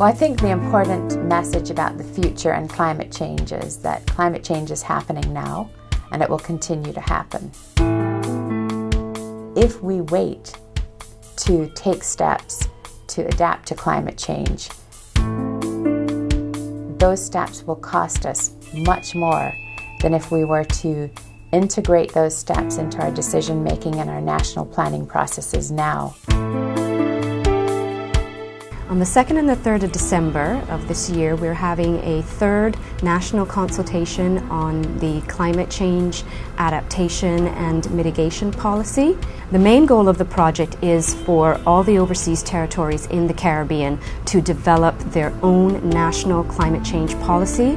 Well, I think the important message about the future and climate change is that climate change is happening now, and it will continue to happen. If we wait to take steps to adapt to climate change, those steps will cost us much more than if we were to integrate those steps into our decision making and our national planning processes now. On the 2nd and the 3rd of December of this year, we're having a third national consultation on the climate change, adaptation and mitigation policy. The main goal of the project is for all the overseas territories in the Caribbean to develop their own national climate change policy.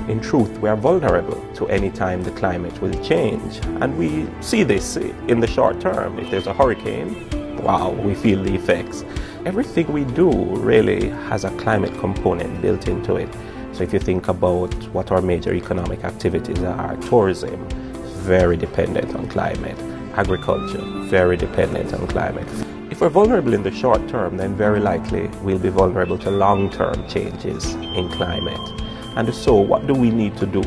In truth, we are vulnerable to any time the climate will change, and we see this in the short term. If there's a hurricane, wow, we feel the effects. Everything we do really has a climate component built into it. So if you think about what our major economic activities are, tourism, very dependent on climate. Agriculture, very dependent on climate. If we're vulnerable in the short term, then very likely we'll be vulnerable to long-term changes in climate. And so what do we need to do?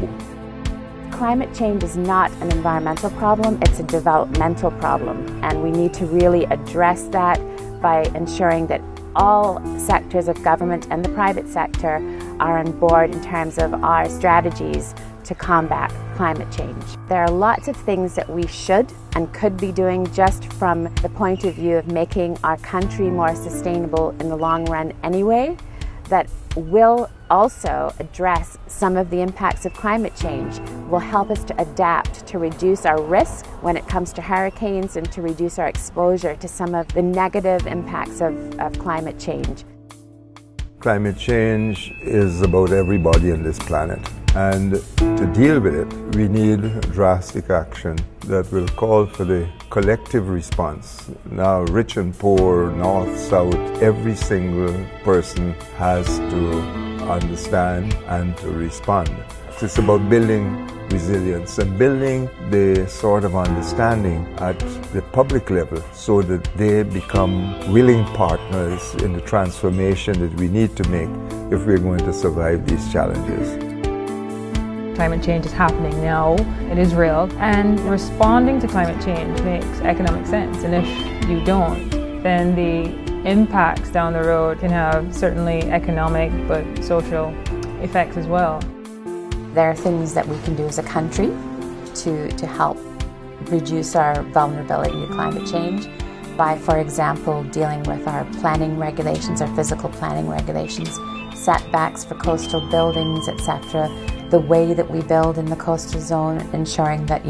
Climate change is not an environmental problem, it's a developmental problem, and we need to really address that by ensuring that all sectors of government and the private sector are on board in terms of our strategies to combat climate change. There are lots of things that we should and could be doing just from the point of view of making our country more sustainable in the long run anyway, that will also address some of the impacts of climate change, will help us to adapt, to reduce our risk when it comes to hurricanes and to reduce our exposure to some of the negative impacts of climate change. Climate change is about everybody on this planet, and to deal with it, we need drastic action that will call for the collective response. Now, rich and poor, north, south, every single person has to understand and to respond. It's about building resilience and building the sort of understanding at the public level so that they become willing partners in the transformation that we need to make if we're going to survive these challenges. Climate change is happening now, it is real, and responding to climate change makes economic sense, and if you don't, then the impacts down the road can have certainly economic but social effects as well. There are things that we can do as a country to help reduce our vulnerability to climate change by, for example, dealing with our planning regulations, our physical planning regulations, setbacks for coastal buildings, etc., the way that we build in the coastal zone, ensuring that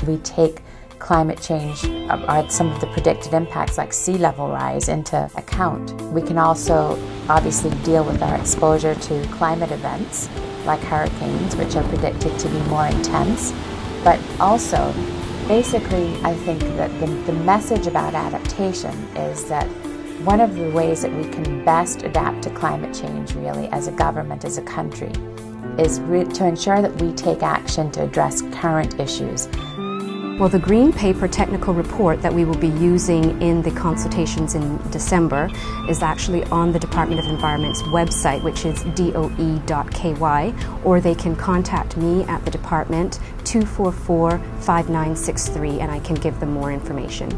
we take climate change or some of the predicted impacts like sea level rise into account. We can also obviously deal with our exposure to climate events like hurricanes, which are predicted to be more intense, but also basically I think that the message about adaptation is that one of the ways that we can best adapt to climate change really as a government, as a country, is to ensure that we take action to address current issues. Well, the Green Paper technical report that we will be using in the consultations in December is actually on the Department of Environment's website, which is doe.ky, or they can contact me at the department 244-5963 and I can give them more information.